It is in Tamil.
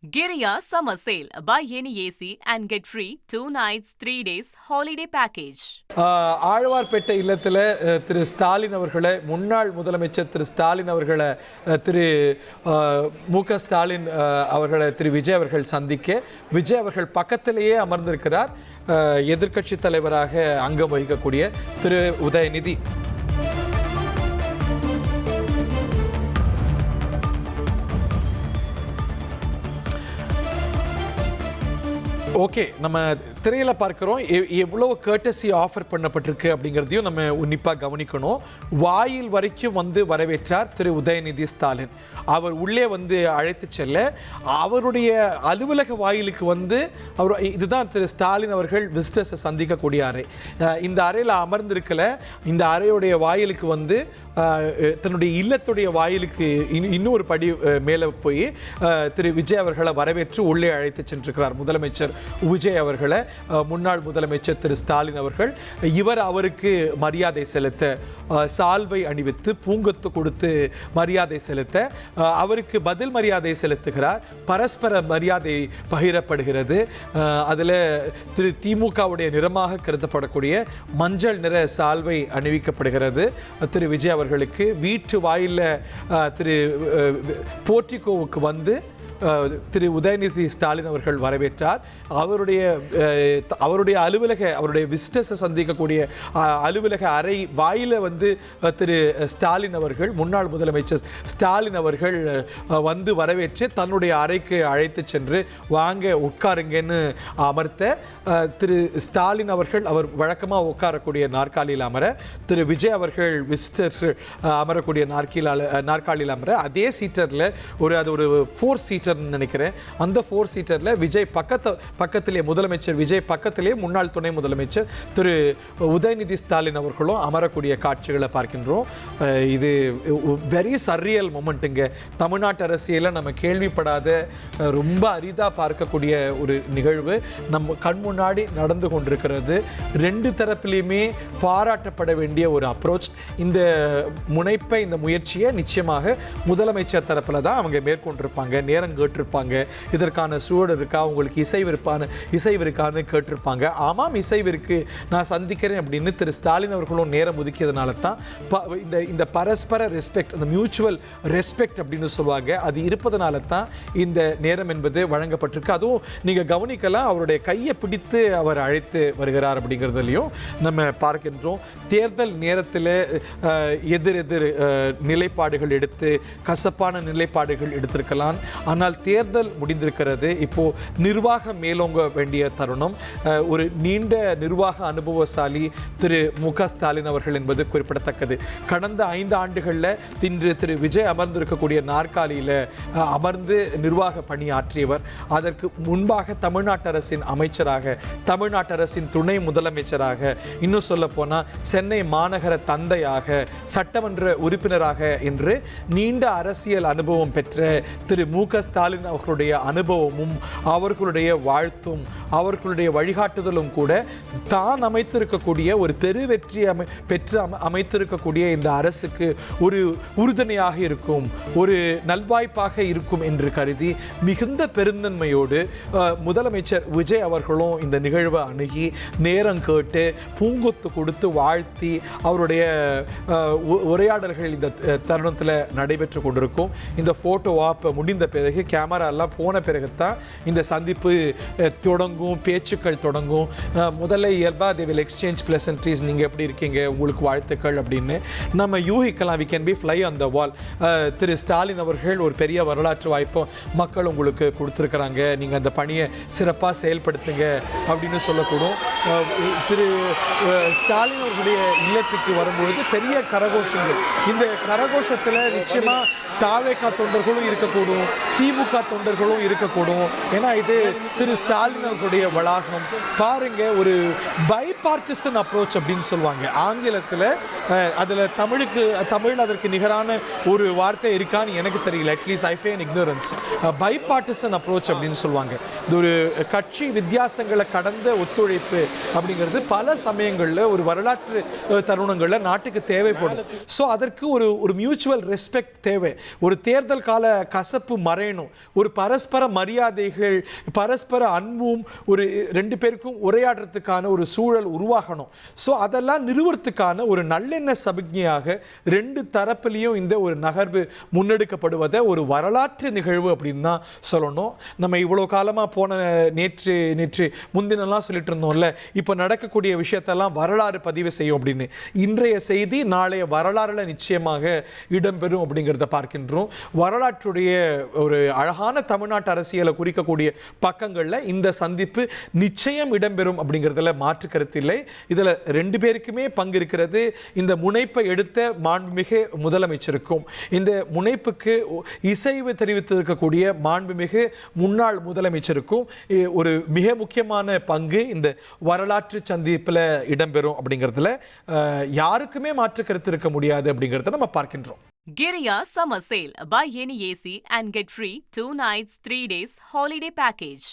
Giriya Summer Sale. Buy any AC and get free 2 nights, 3 days holiday package. Alwarpet இல்லத்தில் திரு ஸ்டாலின் அவர்களை முன்னாள் முதலமைச்சர் திரு ஸ்டாலின் அவர்களை திரு மு.க. ஸ்டாலின் அவர்களை திரு விஜய் அவர்கள் சந்திக்க விஜய் அவர்கள் பக்கத்திலேயே அமர்ந்திருக்கிறார் எதிர்க்கட்சி தலைவராக அங்கம் வகிக்கக்கூடிய திரு உதயநிதி. ஓகே, நம்ம திரையில் பார்க்குறோம் எவ்வளோ கர்ட்டசி ஆஃபர் பண்ணப்பட்டிருக்கு அப்படிங்கிறதையும் நம்ம உன்னிப்பாக கவனிக்கணும். வாயில் வரைக்கும் வந்து வரவேற்றார் திரு உதயநிதி ஸ்டாலின். அவர் உள்ளே வந்து அழைத்து செல்ல அவருடைய அலுவலக வாயிலுக்கு வந்து இதுதான் திரு ஸ்டாலின் அவர்கள் விசிட்டர்ஸை சந்திக்கக்கூடிய அறை. இந்த அறையில் அமர்ந்திருக்கல, இந்த அறையுடைய வாயிலுக்கு வந்து தன்னுடைய இல்லத்துடைய வாயிலுக்கு இன்னொரு படி மேலே போய் திரு விஜய் அவர்களை வரவேற்று உள்ளே அழைத்து சென்றிருக்கிறார் முதலமைச்சர் விஜய் அவர்களை. முன்னாள் முதலமைச்சர் திரு ஸ்டாலின் அவர்கள் அவருக்கு மரியாதை செலுத்த சால்வை அணிவித்து பூங்கொத்து கொடுத்து மரியாதை செலுத்த அவருக்கு பதில் மரியாதை செலுத்துகிறார். பரஸ்பர மரியாதை பகிரப்படுகிறது. அதில் திரு திமுகவுடைய நிறமாக கருதப்படக்கூடிய மஞ்சள் நிற சால்வை அணிவிக்கப்படுகிறது. திரு விஜய் அவர்களுக்கு வீட்டு வாயில திரு போர்ட்டிகோவுக்கு வந்து திரு உதயநிதி ஸ்டாலின் அவர்கள் வரவேற்றார். அவருடைய அலுவலக அவருடைய விசிட்டர்ஸை சந்திக்கக்கூடிய அலுவலக அறை வாயில வந்து திரு ஸ்டாலின் அவர்கள் முன்னாள் முதலமைச்சர் ஸ்டாலின் அவர்கள் வந்து வரவேற்று தன்னுடைய அறைக்கு அழைத்து சென்று வாங்க உட்காருங்கன்னு அமர்த்த திரு ஸ்டாலின் அவர்கள் அவர் வழக்கமாக உட்காரக்கூடிய நாற்காலியில் அமர, திரு விஜய் அவர்கள் விசிட்டர்ஸ் அமரக்கூடிய நாற்காலியில் அமர, அதே சீட்டரில் அது ஒரு 4 சீட்டர் நினைக்கிறேன். அந்த 4 சீட்டர்ல விஜய் பக்கத்திலே முதலமைச்சர் விஜய் பக்கத்திலே முன்னாள் துணை முதலமைச்சர் திரு உதயநிதி ஸ்டாலின் அவர்களும் அமரக்கூடிய காட்சிகளை பார்க்கின்றோம். இது வெரி சர்ரியல் மொமெண்ட்டுங்க. தமிழ்நாட்டு அரசியலில் நம்ம கேள்விப்படாத ரொம்ப அரிதாக பார்க்கக்கூடிய ஒரு நிகழ்வு நம்ம கண் முன்னாடி நடந்து கொண்டிருக்கிறது. 2 தரப்பிலையுமே பாராட்டப்பட வேண்டிய ஒரு அப்ரோச். இந்த முனைப்பை இந்த முயற்சியை நிச்சயமாக முதலமைச்சர் தரப்பில் தான் அவங்க மேற்கொண்டிருப்பாங்க. நேரம் கேட்டிருப்பாங்க, இதற்கான சூழல் இருக்கா, உங்களுக்கு இசைவிருக்கான்னு கேட்டிருப்பாங்க. ஆமாம், இசைவிற்கு நான் சந்திக்கிறேன் அப்படின்னு திரு ஸ்டாலின் அவர்களும் நேரம் ஒதுக்கியதுனால தான் இந்த பரஸ்பர ரெஸ்பெக்ட், அந்த மியூச்சுவல் ரெஸ்பெக்ட் அப்படின்னு சொல்லுவாங்க, அது இருப்பதனால தான் இந்த நேரம் என்பது வழங்கப்பட்டிருக்கு. அதுவும் நீங்கள் கவனிக்கலாம், அவருடைய கையை பிடித்து அவர் அழைத்து வருகிறார் அப்படிங்கிறதுலையும் நம்ம பார்க்கின்றோம். தேர்தல் நேரத்தில் எதிர் நிலைப்பாடுகள் எடுத்து கசப்பான நிலைப்பாடுகள் எடுத்திருக்கலாம். ஆனால் தேர்தல் முடிந்திருக்கிறது. இப்போ நிர்வாகம் மேலோங்க வேண்டிய தருணம். ஒரு நீண்ட நிர்வாக அனுபவசாலி திரு மு.க. ஸ்டாலின் அவர்கள் என்பது குறிப்பிடத்தக்கது. கடந்த 5 ஆண்டுகளில் இன்று திரு விஜய் அமர்ந்திருக்கக்கூடிய நாற்காலியில் அமர்ந்து நிர்வாக பணியாற்றியவர். அதற்கு முன்பாக தமிழ்நாட்டு அரசின் அமைச்சராக, தமிழ்நாட்டு அரசின் துணை முதலமைச்சராக, இன்னும் சொல்ல போனால் சென்னை மாநகர தந்தையாக, சட்டமன்ற உறுப்பினராக என்று நீண்ட அரசியல் அனுபவம் பெற்ற திரு மு.க. ஸ்டாலின் அவர்களுடைய அனுபவமும் அவர்களுடைய வாழ்த்தும் அவர்களுடைய வழிகாட்டுதலும் கூட தான் அமைத்திருக்கக்கூடிய ஒரு பெரு வெற்றி பெற்று அமைத்திருக்கக்கூடிய இந்த அரசுக்கு ஒரு உறுதுணையாக இருக்கும், ஒரு நல்வாய்ப்பாக இருக்கும் என்று கருதி மிகுந்த பெருந்தன்மையோடு முதலமைச்சர் விஜய் அவர்களும் இந்த நிகழ்வை அணுகி நேரம் கேட்டு பூங்கொத்து கொடுத்து வாழ்த்தி அவருடைய உரையாடல்கள் இந்த தருணத்தில் நடைபெற்று கொண்டிருக்கும். இந்த ஃபோட்டோ ஆப் முடிந்த பிறகு, கேமரா எல்லாம் போன பிறகுத்தான் இந்த சந்திப்பு தொடங்கும், பேச்சுக்கள் தொடங்கும். முதல்ல இயல்பாக they will exchange pleasantries, நீங்கள் எப்படி இருக்கீங்க, உங்களுக்கு வாழ்த்துக்கள் அப்படின்னு நம்ம யூகிக்கலாம். we can be fly on the wall. திரு ஸ்டாலின் அவர்கள் ஒரு பெரிய வரலாற்று வாய்ப்பை மக்கள் உங்களுக்கு கொடுத்துருக்குறாங்க, நீங்கள் அந்த பணியை சிறப்பாக செயல்படுத்துங்க அப்படின்னு சொல்லக்கூடும். திரு ஸ்டாலின் அவர்களுடைய இல்லத்துக்கு வரும்பொழுது பெரிய கரகோஷங்கள். இந்த கரகோஷத்தில் நிச்சயமாக தாவேகா தொண்டர்களும் இருக்கக்கூடும், திமுக தொண்டர்களும் இருக்கக்கூடும். ஏன்னா இது திரு ஸ்டாலின் அவர்களுடைய வளாகம். பாருங்க, ஒரு பைபார்ட்டிசன் அப்ரோச் அப்படின்னு சொல்லுவாங்க ஆங்கிலத்தில். அதில் தமிழ் அதற்கு நிகரான ஒரு வார்த்தை இருக்கான்னு எனக்கு தெரியல. At least I fan ignorance. Bipartisan approach அப்படின்னு சொல்லுவாங்க. இது ஒரு கட்சி வித்தியாசங்களை கடந்த ஒத்துழைப்பு அப்படிங்கிறது பல சமயங்களில் ஒரு வரலாற்று தருணங்களில் நாட்டுக்கு தேவைப்படுது. ஸோ அதற்கு ஒரு மியூச்சுவல் ரெஸ்பெக்ட் தேவை. ஒரு தேர்தல் கால கசப்பு மறையணும். வேணும். ஒரு பரஸ்பர மரியாதைகள், பரஸ்பர அன்பும் ஒரு 2 பேருக்கும் உரையாடுறதுக்கான ஒரு சூழல் உருவாகணும். ஸோ அதெல்லாம் நிறுவறதுக்கான ஒரு நல்லெண்ண சமிக்ஞையாக 2 தரப்புலையும் இந்த ஒரு நகர்வு முன்னெடுக்கப்படுவதை ஒரு வரலாற்று நிகழ்வு அப்படின்னு தான் சொல்லணும். நம்ம இவ்வளோ காலமாக போன நேற்று முந்தினெல்லாம் சொல்லிட்டு இருந்தோம்ல, இப்போ நடக்கக்கூடிய விஷயத்தெல்லாம் வரலாறு பதிவு செய்யும் அப்படின்னு. இன்றைய செய்தி நாளைய வரலாறுல நிச்சயமாக இடம்பெறும் அப்படிங்கிறத பார்க்கின்றோம். வரலாற்றுடைய ஒரு அழகான தமிழ்நாட்டு அரசியலை குறிக்கக்கூடிய பக்கங்களில் இந்த சந்திப்பு நிச்சயம் இடம்பெறும் அப்படிங்கிறதுல மாற்று கருத்து இல்லை. இதில் 2 பேருக்குமே பங்கு இருக்கிறது. இந்த முனைப்பை எடுத்த மாண்புமிகு முதலமைச்சருக்கும், இந்த முனைப்புக்கு இசைவு தெரிவித்திருக்கக்கூடிய மாண்புமிகு முன்னாள் முதலமைச்சருக்கும் ஒரு மிக முக்கியமான பங்கு இந்த வரலாற்று சந்திப்பில் இடம்பெறும் அப்படிங்கிறதுல யாருக்குமே மாற்று கருத்து இருக்க முடியாது அப்படிங்கிறத நம்ம பார்க்கின்றோம். Giriya Summer Sale. Buy any AC and get free 2 nights, 3 days holiday package.